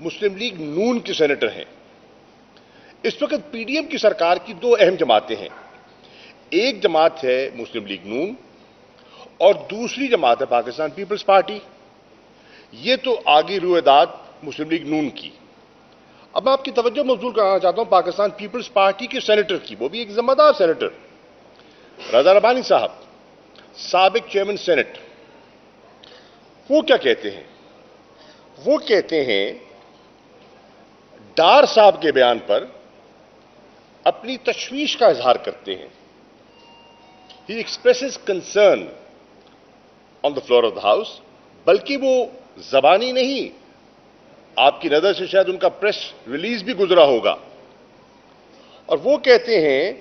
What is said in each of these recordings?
مسلم league نون کے senator ہیں. اس وقت پی ڈی ایم کی سرکار کی دو اہم جماعتیں ہیں. ایک جماعت ہے مسلم لیگ نون اور دوسری جماعت ہے پاکستان پیپلز پارٹی. یہ تو آگے رویداد مسلم لیگ نون کی. اب میں آپ کی توجہ مبذول کرانا چاہتا ہوں پاکستان پیپلز پارٹی کے سینیٹر کی، وہ بھی ایک ذمہ دار سینیٹر رضا ربانی صاحب، سابق چیئرمین سینٹ. وہ کیا کہتے ہیں؟ وہ کہتے ہیں ڈار صاحب کے بیان پر اپنی تشویش کا اظہار کرتے ہیں. He expresses concern on the floor of the house. بلکہ وہ زبانی نہیں، آپ کی نظر سے شاید ان کا پریس ریلیز بھی گزرا ہوگا. اور وہ کہتے ہیں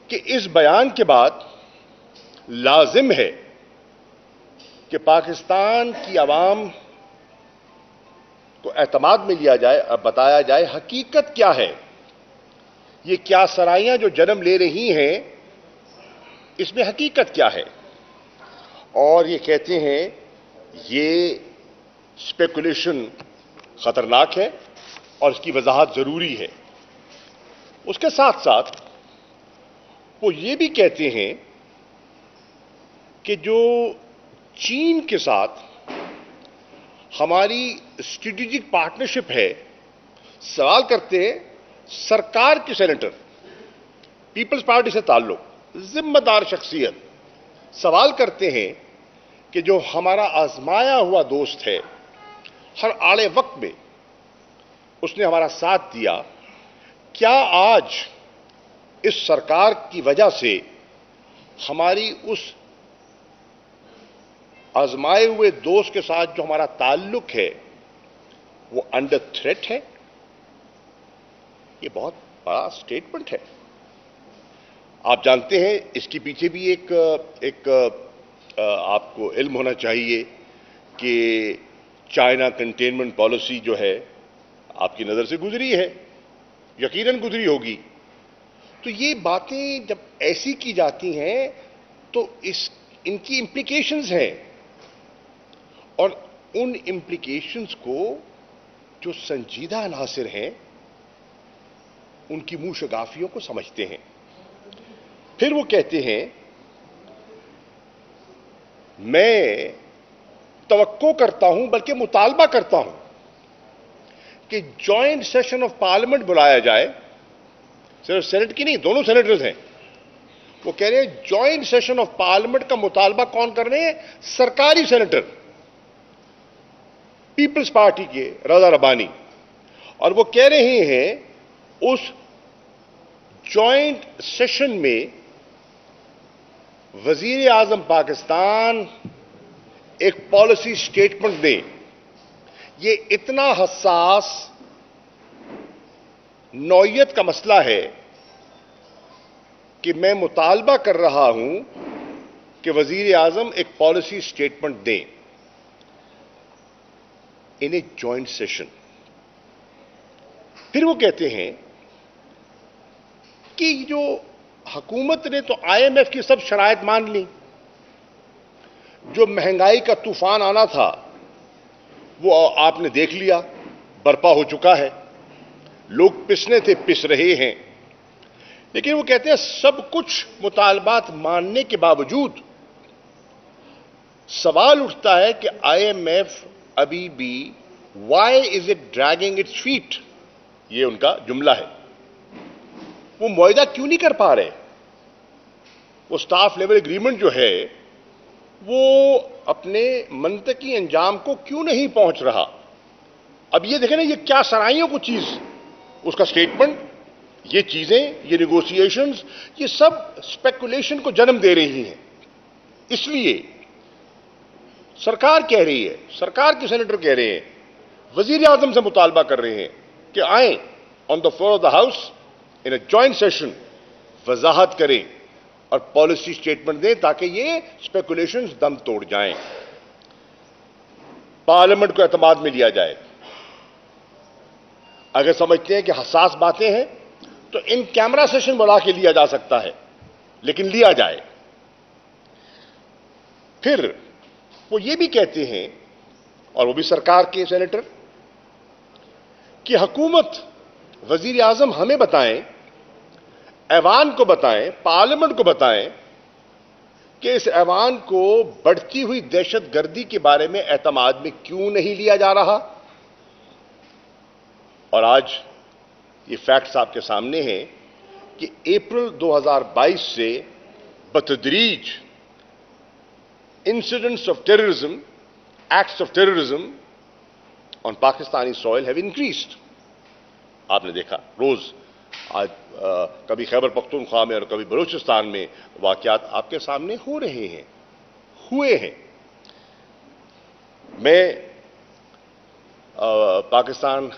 کہ اس بیان کے بعد لازم ہے کہ پاکستان کی عوام کو اعتماد میں لیا جائے اور بتایا جائے حقیقت کیا ہے، یہ کیا سرائیاں جو جنم لے رہی ہیں اس میں حقیقت کیا ہے. اور یہ کہتے ہیں یہ اسپیکولیشن خطرناک ہے اور اس کی وضاحت ضروری ہے. اس کے ساتھ ساتھ وہ یہ بھی کہتے ہیں کہ جو چین کے ساتھ ہماری اسٹریٹجک پارٹنرشپ ہے، سوال کرتے ہیں سرکار کے سینیٹر، پیپلز پارٹی سے تعلق ذمہ دار شخصیت سوال کرتے ہیں کہ جو ہمارا آزمایا ہوا دوست ہے، ہر آڑے وقت میں اس نے ہمارا ساتھ دیا، کیا آج اس سرکار کی وجہ سے ہماری اس آزمائے ہوئے دوست کے ساتھ جو ہمارا تعلق ہے وہ انڈر تھریٹ ہے؟ یہ بہت بڑا سٹیٹمنٹ ہے. آپ جانتے ہیں اس کے پیچھے بھی ایک آپ کو علم ہونا چاہیے کہ چائنا کنٹینمنٹ پالیسی جو ہے آپ کی نظر سے گزری ہے، یقیناً گزری ہوگی. تو یہ باتیں جب ایسی کی جاتی ہیں تو ان کی امپلیکیشنز ہیں، اور ان امپلیکیشنز کو جو سنجیدہ عناصر ہیں ان کی منہ شگافیوں کو سمجھتے ہیں. پھر وہ کہتے ہیں میں توقع کرتا ہوں بلکہ مطالبہ کرتا ہوں کہ جوائنٹ سیشن آف پارلیمنٹ بلایا جائے. صرف سینٹ کی نہیں، دونوں سینیٹرز ہیں. وہ کہہ رہے ہیں جوائنٹ سیشن آف پارلیمنٹ کا مطالبہ کون کر رہے ہیں؟ سرکاری سینیٹر پیپلز پارٹی کے رضا ربانی. اور وہ کہہ رہے ہیں اس جوائنٹ سیشن میں وزیر اعظم پاکستان ایک پالیسی سٹیٹمنٹ دیں. یہ اتنا حساس نوعیت کا مسئلہ ہے کہ میں مطالبہ کر رہا ہوں کہ وزیر اعظم ایک پالیسی سٹیٹمنٹ دیں ان اے جوائنٹ سیشن. پھر وہ کہتے ہیں کہ جو حکومت نے تو آئی ایم ایف کی سب شرائط مان لی، جو مہنگائی کا طوفان آنا تھا وہ آپ نے دیکھ لیا، برپا ہو چکا ہے، لوگ پسنے تھے پس رہے ہیں. لیکن وہ کہتے ہیں سب کچھ مطالبات ماننے کے باوجود سوال اٹھتا ہے کہ آئی ایم ایف ابھی بھی why is it dragging its feet, یہ ان کا جملہ ہے. وہ معاہدہ کیوں نہیں کر پا رہے؟ وہ سٹاف لیول ایگریمنٹ جو ہے وہ اپنے منطقی انجام کو کیوں نہیں پہنچ رہا؟ اب یہ دیکھیں نا، یہ کیا سرائیوں کو چیز، اس کا سٹیٹمنٹ، یہ چیزیں، یہ نیگوسیشنز، یہ سب سپیکولیشن کو جنم دے رہی ہیں. اس لیے سرکار کہہ رہی ہے، سرکار کے سینیٹر کہہ رہے ہیں، وزیر اعظم سے مطالبہ کر رہے ہیں کہ آئیں on the floor of the house in a joint session, وضاحت کریں اور پالیسی سٹیٹمنٹ دیں تاکہ یہ سپیکولیشنز دم توڑ جائیں، پارلیمنٹ کو اعتماد میں لیا جائے. اگر سمجھتے ہیں کہ حساس باتیں ہیں تو ان کیمرہ سیشن بلا کے لیا جا سکتا ہے، لیکن لیا جائے. پھر وہ یہ بھی کہتے ہیں، اور وہ بھی سرکار کے سینیٹر، کہ حکومت وزیر اعظم ہمیں بتائیں، ایوان کو بتائیں، پارلیمنٹ کو بتائیں کہ اس ایوان کو بڑھتی ہوئی دہشت گردی کے بارے میں اعتماد میں کیوں نہیں لیا جا رہا؟ اور آج یہ فیکٹس آپ کے سامنے ہیں کہ اپریل 2022 سے بتدریج incidents of terrorism, acts of terrorism on Pakistani soil have increased. آپ نے دیکھا روز آج کبھی خیبر پختونخوا میں اور کبھی بلوچستان میں واقعات آپ کے سامنے ہوئے ہیں. میں پاکستان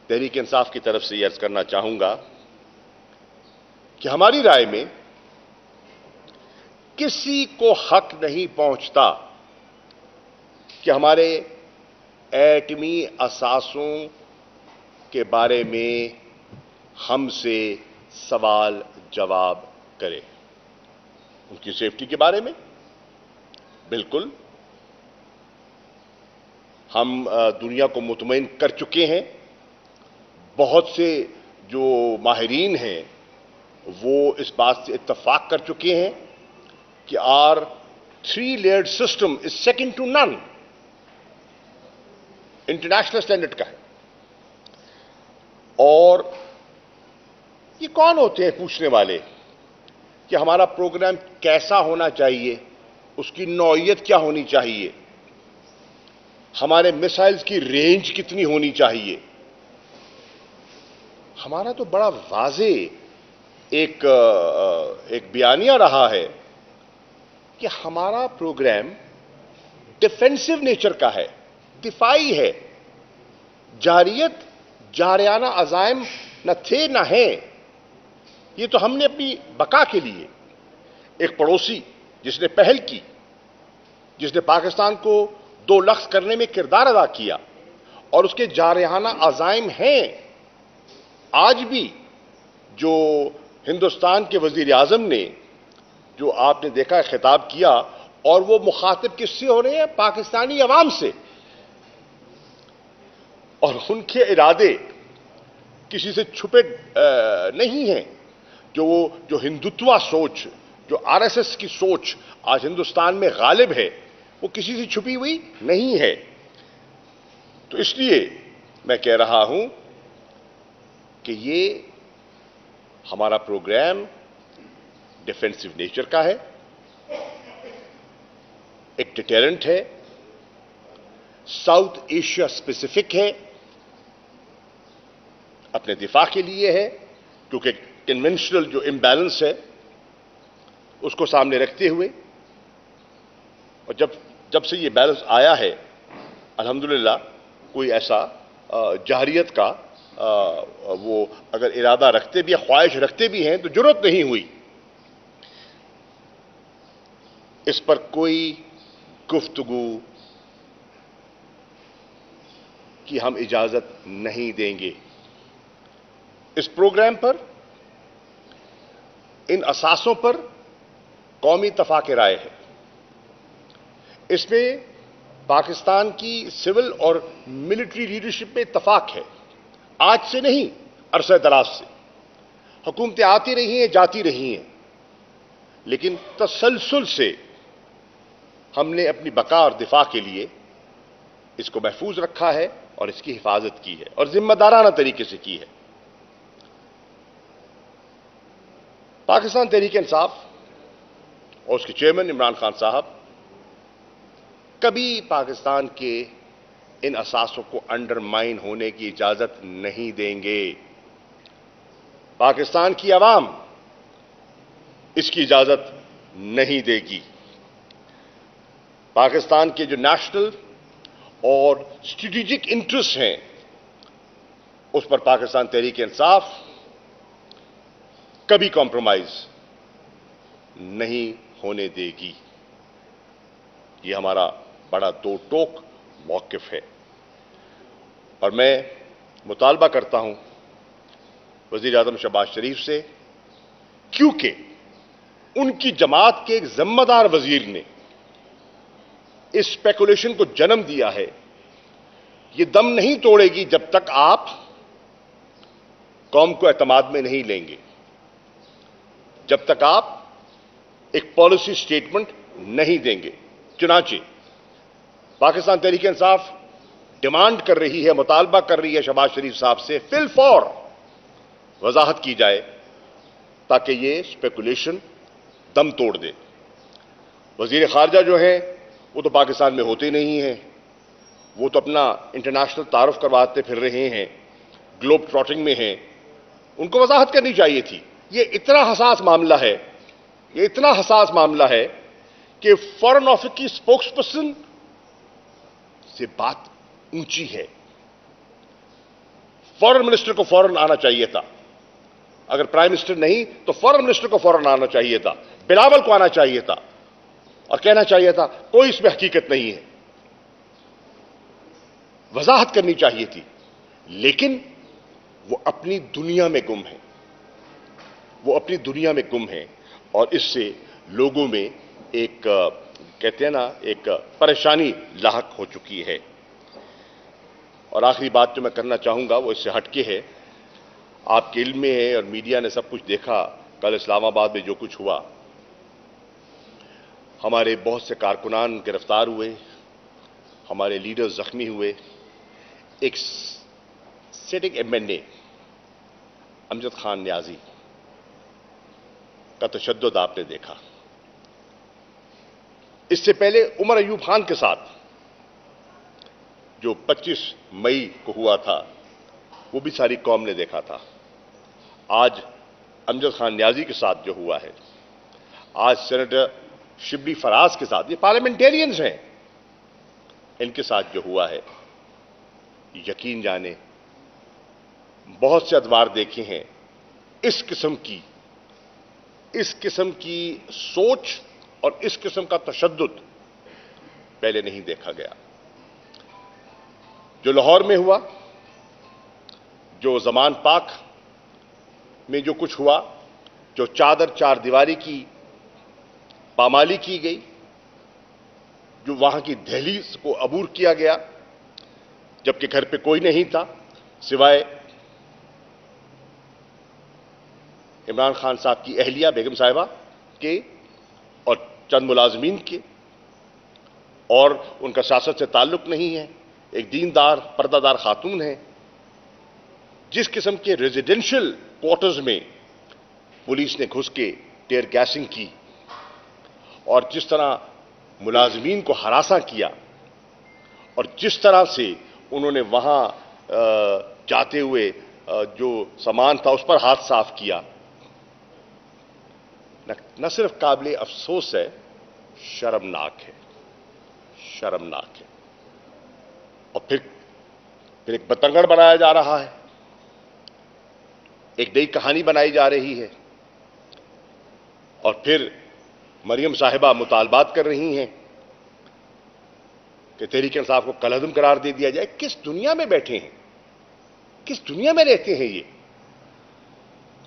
تحریک انصاف کی طرف سے یہ عرض کرنا چاہوں گا کہ ہماری رائے میں کسی کو حق نہیں پہنچتا کہ ہمارے ایٹمی اثاثوں کے بارے میں ہم سے سوال جواب کرے. ان کی سیفٹی کے بارے میں بالکل ہم دنیا کو مطمئن کر چکے ہیں. بہت سے جو ماہرین ہیں وہ اس بات سے اتفاق کر چکے ہیں کہ our 3-layered system is second to none. International standard کا ہے. اور یہ کون ہوتے ہیں پوچھنے والے کہ ہمارا پروگرام کیسا ہونا چاہیے، اس کی نوعیت کیا ہونی چاہیے، ہمارے میسائلز کی رینج کتنی ہونی چاہیے؟ ہمارا تو بڑا واضح ایک بیانیہ رہا ہے کہ ہمارا پروگرام ڈیفینسو نیچر کا ہے، دفاعی ہے. جارحانہ عزائم نہ تھے نہ ہیں. یہ تو ہم نے اپنی بقا کے لیے ایک پڑوسی جس نے پہل کی، جس نے پاکستان کو 2 لخت کرنے میں کردار ادا کیا، اور اس کے جارحانہ عزائم ہیں. آج بھی جو ہندوستان کے وزیر اعظم نے جو آپ نے دیکھا خطاب کیا، اور وہ مخاطب کس سے ہو رہے ہیں؟ پاکستانی عوام سے. اور ان کے ارادے کسی سے چھپے نہیں ہیں. جو ہندوتوا سوچ، جو RSS کی سوچ آج ہندوستان میں غالب ہے، وہ کسی سے چھپی ہوئی نہیں ہے. تو اس لیے میں کہہ رہا ہوں کہ یہ ہمارا پروگرام ڈیفینسو نیچر کا ہے، ایک ڈیٹرنٹ ہے، ساؤتھ ایشیا اسپیسیفک ہے، اپنے دفاع کے لیے ہے، کیونکہ کنونشنل جو امبیلنس ہے اس کو سامنے رکھتے ہوئے. اور جب سے یہ بیلنس آیا ہے الحمدللہ کوئی ایسا جہریت کا وہ اگر ارادہ رکھتے بھی، خواہش رکھتے بھی ہیں تو جرأت نہیں ہوئی. اس پر کوئی گفتگو کی ہم اجازت نہیں دیں گے. اس پروگرام پر، ان اثاثوں پر قومی اتفاق رائے ہے. اس میں پاکستان کی سول اور ملٹری لیڈرشپ میں اتفاق ہے. آج سے نہیں، عرصہ دراز سے حکومتیں آتی رہی ہیں، جاتی رہی ہیں، لیکن تسلسل سے ہم نے اپنی بقا اور دفاع کے لیے اس کو محفوظ رکھا ہے اور اس کی حفاظت کی ہے، اور ذمہ دارانہ طریقے سے کی ہے. پاکستان تحریک انصاف اور اس کے چیئرمین عمران خان صاحب کبھی پاکستان کے ان اثاثوں کو انڈرمائن ہونے کی اجازت نہیں دیں گے. پاکستان کی عوام اس کی اجازت نہیں دے گی. پاکستان کے جو نیشنل اور اسٹریٹجک انٹرسٹ ہیں اس پر پاکستان تحریک انصاف کبھی کمپرومائز نہیں ہونے دے گی. یہ ہمارا بڑا دو ٹوک موقف ہے. اور میں مطالبہ کرتا ہوں وزیر اعظم شہباز شریف سے، کیونکہ ان کی جماعت کے ایک ذمہ دار وزیر نے اس اسپیکولیشن کو جنم دیا ہے. یہ دم نہیں توڑے گی جب تک آپ قوم کو اعتماد میں نہیں لیں گے جب تک آپ ایک پالیسی سٹیٹمنٹ نہیں دیں گے. چنانچہ پاکستان تحریک انصاف ڈیمانڈ کر رہی ہے, مطالبہ کر رہی ہے شہباز شریف صاحب سے فی الفور وضاحت کی جائے تاکہ یہ اسپیکولیشن دم توڑ دے. وزیر خارجہ جو ہیں وہ تو پاکستان میں ہوتے نہیں ہیں, وہ تو اپنا انٹرنیشنل تعارف کرواتے پھر رہے ہیں, گلوب ٹراٹنگ میں ہیں. ان کو وضاحت کرنی چاہیے تھی. یہ اتنا حساس معاملہ ہے, یہ اتنا حساس معاملہ ہے کہ فارن آفس کی اسپوکس پرسن سے بات اونچی ہے. فارن منسٹر کو فوراً آنا چاہیے تھا, اگر پرائم منسٹر نہیں تو فارن منسٹر کو فوراً آنا چاہیے تھا, بلاول کو آنا چاہیے تھا اور کہنا چاہیے تھا کوئی اس میں حقیقت نہیں ہے. وضاحت کرنی چاہیے تھی, لیکن وہ اپنی دنیا میں گم ہیں, وہ اپنی دنیا میں گم ہیں اور اس سے لوگوں میں ایک کہتے ہیں نا ایک پریشانی لاحق ہو چکی ہے. اور آخری بات جو میں کرنا چاہوں گا وہ اس سے ہٹ کے ہے. آپ کے علم میں ہے اور میڈیا نے سب کچھ دیکھا کل اسلام آباد میں جو کچھ ہوا. ہمارے بہت سے کارکنان گرفتار ہوئے, ہمارے لیڈر زخمی ہوئے. ایک سٹنگ ایم این اے امجد خان نیازی کا تشدد آپ نے دیکھا. اس سے پہلے عمر ایوب خان کے ساتھ جو 25 مئی کو ہوا تھا وہ بھی ساری قوم نے دیکھا تھا. آج امجد خان نیازی کے ساتھ جو ہوا ہے, آج سینیٹر شبلی فراز کے ساتھ, یہ پارلیمنٹیرینز ہیں, ان کے ساتھ جو ہوا ہے, یقین جانے بہت سے ادوار دیکھے ہیں. اس قسم کی سوچ اور اس قسم کا تشدد پہلے نہیں دیکھا گیا. جو لاہور میں ہوا, جو زمان پاک میں جو کچھ ہوا, جو چادر چار دیواری کی پامالی کی گئی, جو وہاں کی دہلیز کو عبور کیا گیا جبکہ گھر پہ کوئی نہیں تھا سوائے عمران خان صاحب کی اہلیہ بیگم صاحبہ کے اور چند ملازمین کے, اور ان کا سیاست سے تعلق نہیں ہے, ایک دیندار پردہ دار خاتون ہیں. جس قسم کے ریزیڈینشل کوارٹرز میں پولیس نے گھس کے ٹیئر گیسنگ کی اور جس طرح ملازمین کو ہراساں کیا اور جس طرح سے انہوں نے وہاں جاتے ہوئے جو سامان تھا اس پر ہاتھ صاف کیا, نہ صرف قابل افسوس ہے, شرمناک ہے, شرمناک ہے. اور پھر ایک بتنگڑ بنایا جا رہا ہے, ایک نئی کہانی بنائی جا رہی ہے, اور پھر مریم صاحبہ مطالبات کر رہی ہیں کہ تحریک انصاف کو کالعدم قرار دے دیا جائے. کس دنیا میں بیٹھے ہیں, کس دنیا میں رہتے ہیں, یہ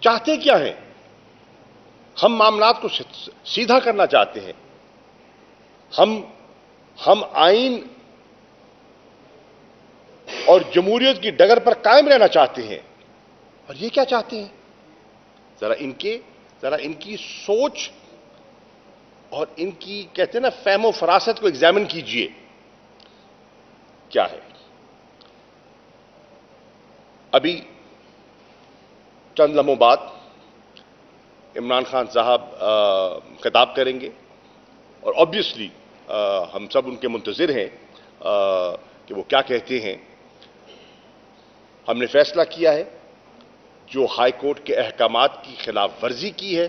چاہتے کیا ہیں؟ ہم معاملات کو سیدھا کرنا چاہتے ہیں, ہم آئین اور جمہوریت کی ڈگر پر قائم رہنا چاہتے ہیں, اور یہ کیا چاہتے ہیں؟ ذرا ان کی سوچ اور ان کی کہتے ہیں نا فہم و فراست کو ایگزامن کیجئے کیا ہے. ابھی چند لمحوں بعد عمران خان صاحب خطاب کریں گے اور آبویسلی ہم سب ان کے منتظر ہیں کہ وہ کیا کہتے ہیں. ہم نے فیصلہ کیا ہے جو ہائی کورٹ کے احکامات کی خلاف ورزی کی ہے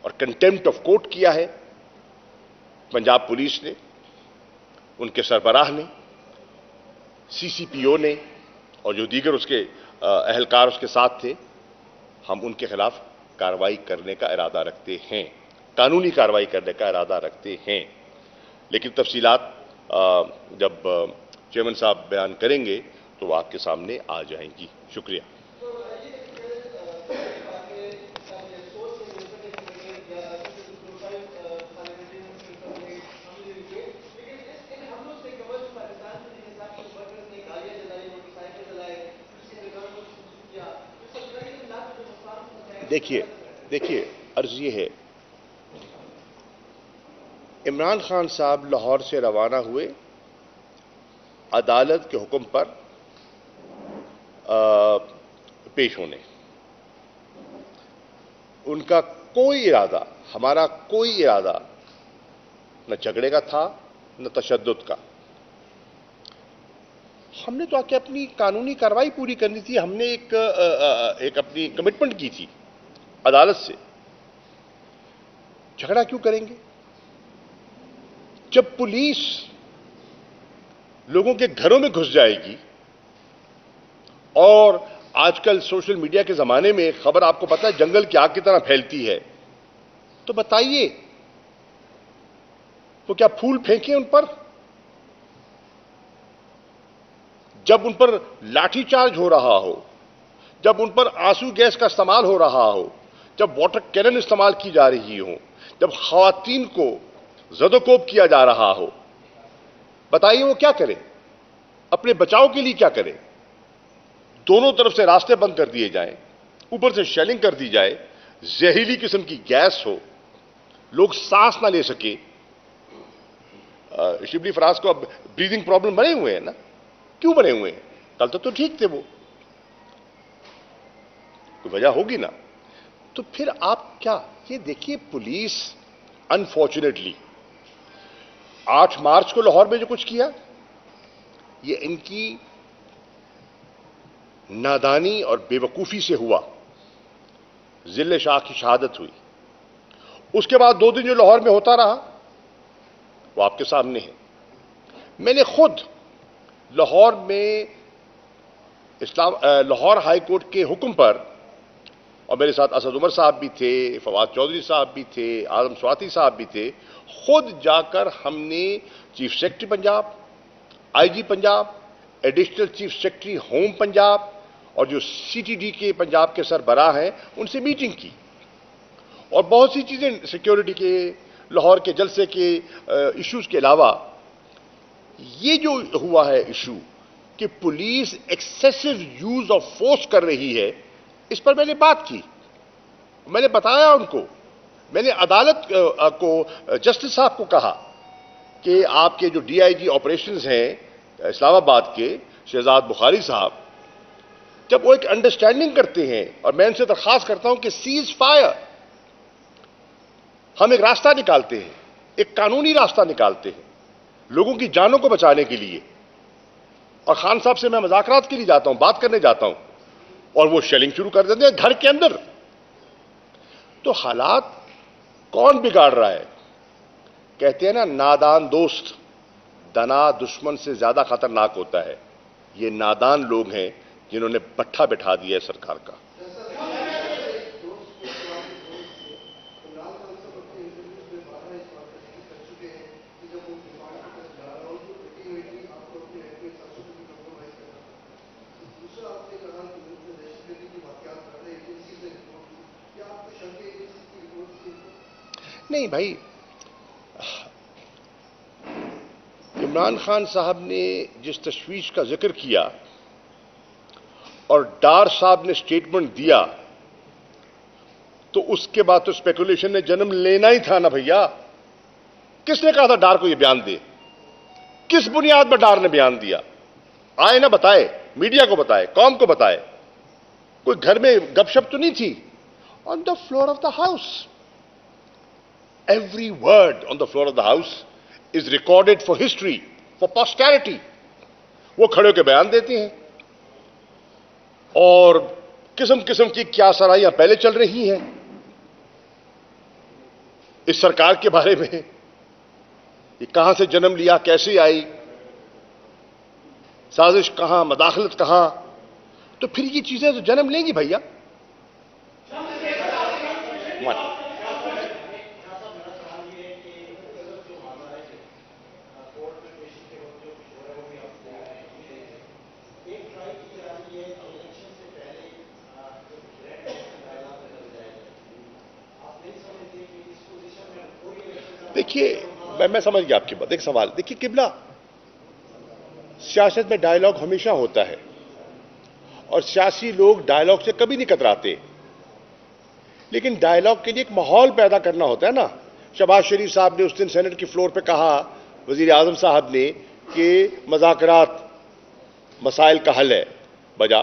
اور کنٹیمپٹ آف کورٹ کیا ہے, پنجاب پولیس نے, ان کے سربراہ نے, سی سی پی او نے اور جو دیگر اس کے اہلکار اس کے ساتھ تھے, ہم ان کے خلاف کارروائی کرنے کا ارادہ رکھتے ہیں, قانونی کارروائی کرنے کا ارادہ رکھتے ہیں. لیکن تفصیلات جب چیئرمین صاحب بیان کریں گے تو وہ آپ کے سامنے آ جائیں گی. شکریہ. دیکھیے عرض یہ ہے، عمران خان صاحب لاہور سے روانہ ہوئے عدالت کے حکم پر پیش ہونے. ان کا کوئی ارادہ، ہمارا کوئی ارادہ نہ جھگڑے کا تھا نہ تشدد کا. ہم نے تو آ کے اپنی قانونی کارروائی پوری کرنی تھی. ہم نے ایک اپنی کمٹمنٹ کی تھی عدالت سے. جھگڑا کیوں کریں گے جب پولیس لوگوں کے گھروں میں گھس جائے گی؟ اور آج کل سوشل میڈیا کے زمانے میں خبر آپ کو پتہ ہے جنگل کی آگ کی طرح پھیلتی ہے. تو بتائیے وہ کیا پھول پھینکیں ان پر؟ جب ان پر لاٹھی چارج ہو رہا ہو، جب ان پر آنسو گیس کا استعمال ہو رہا ہو، جب واٹر کینن استعمال کی جا رہی ہو، جب خواتین کو زد و کوب کیا جا رہا ہو، بتائیے وہ کیا کریں؟ اپنے بچاؤ کے لیے کیا کریں؟ دونوں طرف سے راستے بند کر دیے جائیں، اوپر سے شیلنگ کر دی جائے، زہریلی قسم کی گیس ہو، لوگ سانس نہ لے سکے. شبلی فراز کو اب بریدنگ پرابلم بنے ہوئے ہیں نا. کیوں بنے ہوئے ہیں؟ کل تو ٹھیک تھے وہ. کوئی وجہ ہوگی نا. تو پھر آپ کیا یہ دیکھیے، پولیس انفارچونیٹلی 8 مارچ کو لاہور میں جو کچھ کیا، یہ ان کی نادانی اور بے وقوفی سے ہوا. ذل شاہ کی شہادت ہوئی. اس کے بعد 2 دن جو لاہور میں ہوتا رہا وہ آپ کے سامنے ہے. میں نے خود لاہور میں لاہور ہائی کورٹ کے حکم پر، اور میرے ساتھ اسد عمر صاحب بھی تھے، فواد چودھری صاحب بھی تھے، اعظم سواتی صاحب بھی تھے، خود جا کر ہم نے chief secretary Punjab, I G Punjab, additional chief secretary home Punjab اور جو سی ٹی ڈی کے پنجاب کے سربراہ ہیں ان سے میٹنگ کی. اور بہت سی چیزیں سیکیورٹی کے، لاہور کے جلسے کے ایشوز کے علاوہ یہ جو ہوا ہے ایشو کہ police excessive use of force کر رہی ہے، اس پر میں نے بات کی. میں نے بتایا ان کو، میں نے عدالت کو، جسٹس صاحب کو کہا کہ آپ کے جو ڈی آئی جی آپریشنز ہیں اسلام آباد کے شہزاد بخاری صاحب، جب وہ ایک انڈرسٹینڈنگ کرتے ہیں اور میں ان سے درخواست کرتا ہوں کہ سیز فائر، ہم ایک راستہ نکالتے ہیں، ایک قانونی راستہ نکالتے ہیں لوگوں کی جانوں کو بچانے کے لیے، اور خان صاحب سے میں مذاکرات کے لیے جاتا ہوں، بات کرنے جاتا ہوں، اور وہ شیلنگ شروع کر دیتے ہیں گھر کے اندر. تو حالات کون بگاڑ رہا ہے؟ کہتے ہیں نا، نادان دوست دنا دشمن سے زیادہ خطرناک ہوتا ہے. یہ نادان لوگ ہیں جنہوں نے پٹھا بٹھا دیا ہے سرکار کا. نہیں بھائی، عمران خان صاحب نے جس تشویش کا ذکر کیا اور ڈار صاحب نے سٹیٹمنٹ دیا، تو اس کے بعد تو اسپیکولیشن نے جنم لینا ہی تھا نا بھیا. کس نے کہا تھا ڈار کو یہ بیان دے؟ کس بنیاد پر ڈار نے بیان دیا؟ آئے نہ بتائے، میڈیا کو بتائے، قوم کو بتائے. کوئی گھر میں گپ شپ تو نہیں تھی؟ On the floor of the house. Every word on the floor of the house is recorded for history, for posterity. وہ کھڑے ہو کے بیان دیتے ہیں اور قسم قسم کی کیا سرائیاں پہلے چل رہی ہیں اس سرکار کے بارے میں. یہ کہاں سے جنم لیا، کیسے آئی، سازش کہاں، مداخلت کہاں؟ تو پھر یہ چیزیں تو جنم لیں گی بھیا. دیکھیے میں سمجھ گیا آپ کی بات. ایک سوال دیکھیے قبلہ، سیاست میں ڈائیلاگ ہمیشہ ہوتا ہے اور سیاسی لوگ ڈائیلاگ سے کبھی نہیں کتراتے. لیکن ڈائلاگ کے لیے ایک ماحول پیدا کرنا ہوتا ہے نا. شہباز شریف صاحب نے اس دن سینٹ کی فلور پہ کہا، وزیر اعظم صاحب نے، کہ مذاکرات مسائل کا حل ہے بجا،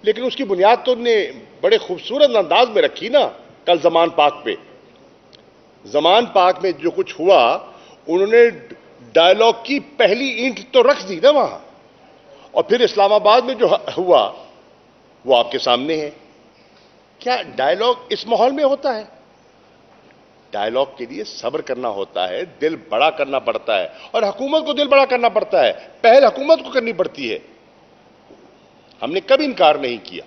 لیکن اس کی بنیاد تو نے بڑے خوبصورت انداز میں رکھی نا کل زمان پاک پہ. زمان پاک میں جو کچھ ہوا، انہوں نے ڈائلاگ کی پہلی اینٹ تو رکھ دی نا وہاں، اور پھر اسلام آباد میں جو ہوا وہ آپ کے سامنے ہے. کیا ڈائلاگ اس ماحول میں ہوتا ہے؟ ڈائلاگ کے لیے صبر کرنا ہوتا ہے، دل بڑا کرنا پڑتا ہے، اور حکومت کو دل بڑا کرنا پڑتا ہے. پہل حکومت کو کرنی پڑتی ہے. ہم نے کبھی انکار نہیں کیا.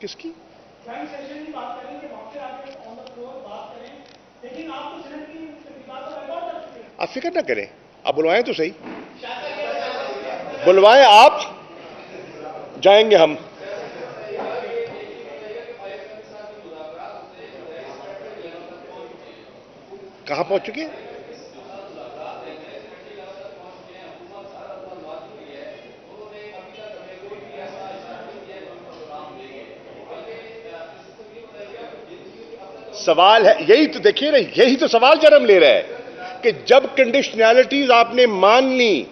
کس کی؟ آپ فکر نہ کریں، آپ بلوائیں تو صحیح، بلوائیں آپ، جائیں گے ہم. کہاں پہنچ چکے؟ سوال ہے یہی تو، دیکھیے نا، یہی تو سوال جنم لے رہا ہے کہ جب کنڈیشنلٹیز آپ نے مان لی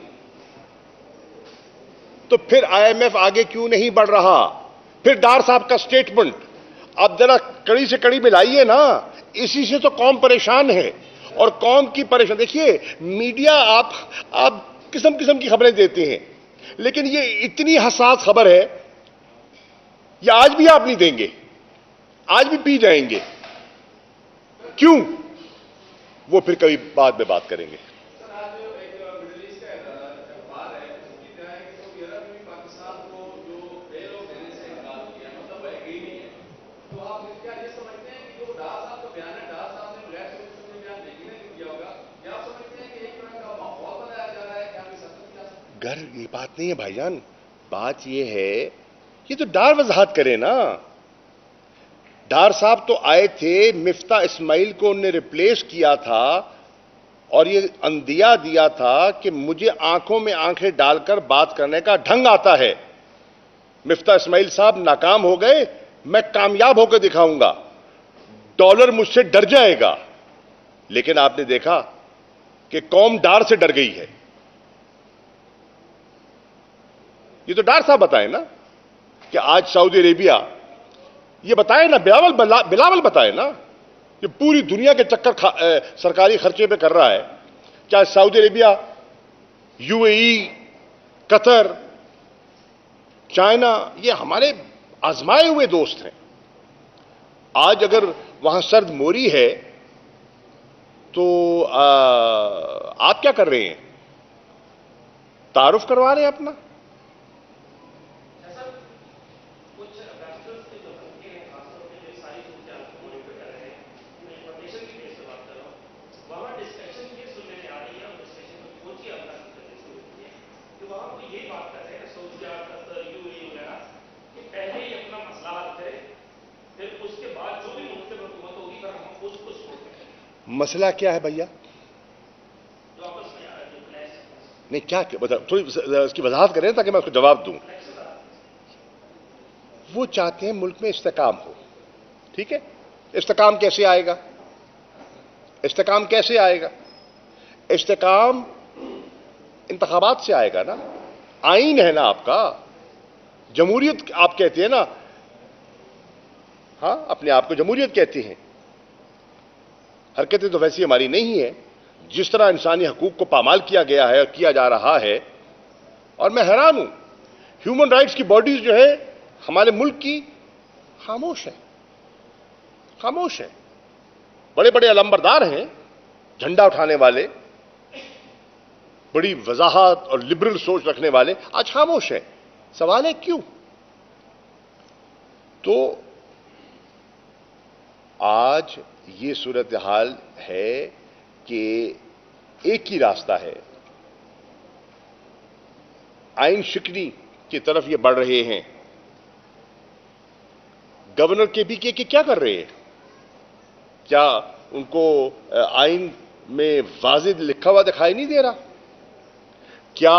تو پھر آئی ایم ایف آگے کیوں نہیں بڑھ رہا؟ پھر ڈار صاحب کا سٹیٹمنٹ اب ذرا کڑی سے کڑی ملائیے نا. اسی سے تو قوم پریشان ہے، اور قوم کی پریشان. دیکھیے میڈیا آپ قسم قسم کی خبریں دیتے ہیں، لیکن یہ اتنی حساس خبر ہے، یہ آج بھی آپ نہیں دیں گے، آج بھی پی جائیں گے. کیوں؟ وہ پھر کبھی بعد میں بات کریں گے. گر یہ بات نہیں ہے بھائی جان، بات یہ ہے، یہ تو ڈار وضاحت کرے نا. ڈار صاحب تو آئے تھے، مفتاح اسماعیل کو انہوں نے ریپلیس کیا تھا، اور یہ اندیا دیا تھا کہ مجھے آنکھوں میں آنکھیں ڈال کر بات کرنے کا ڈھنگ آتا ہے. مفتاح اسماعیل صاحب ناکام ہو گئے، میں کامیاب ہو کے دکھاؤں گا، ڈالر مجھ سے ڈر جائے گا. لیکن آپ نے دیکھا کہ قوم ڈار سے ڈر گئی ہے. یہ تو ڈار صاحب بتائے نا کہ آج سعودی عربیہ، یہ بتائے نا، بلاول بتائے نا، یہ پوری دنیا کے چکر سرکاری خرچے پہ کر رہا ہے. چاہے Saudi Arabia, U A E, Qatar, China, یہ ہمارے آزمائے ہوئے دوست ہیں. آج اگر وہاں سرد موری ہے تو آپ کیا کر رہے ہیں؟ تعارف کروا رہے ہیں اپنا. مسئلہ کیا ہے بھیا؟ نہیں کیا تھوڑی اس کی وضاحت کریں تاکہ میں اس کو جواب دوں. وہ چاہتے ہیں ملک میں استحکام ہو. ٹھیک ہے، استحکام کیسے آئے گا؟ استحکام کیسے آئے گا؟ استحکام انتخابات سے آئے گا نا. آئین ہے نا آپ کا، جمہوریت آپ کہتے ہیں نا. ہاں، اپنے آپ کو جمہوریت کہتے ہیں. حرکتیں تو ویسی ہماری نہیں ہیں. جس طرح انسانی حقوق کو پامال کیا گیا ہے اور کیا جا رہا ہے، اور میں حیران ہوں، ہیومن رائٹس کی باڈیز جو ہے ہمارے ملک کی خاموش ہے، خاموش ہے. بڑے بڑے علمبردار ہیں، جھنڈا اٹھانے والے، بڑی وضاحت اور لبرل سوچ رکھنے والے، آج خاموش ہیں. سوال ہے کیوں؟ تو آج یہ صورتحال ہے کہ ایک ہی راستہ ہے، آئین شکنی کی طرف یہ بڑھ رہے ہیں. گورنر کے پی کے کیا کر رہے ہیں؟ کیا ان کو آئین میں واضح لکھا ہوا دکھائی نہیں دے رہا؟ کیا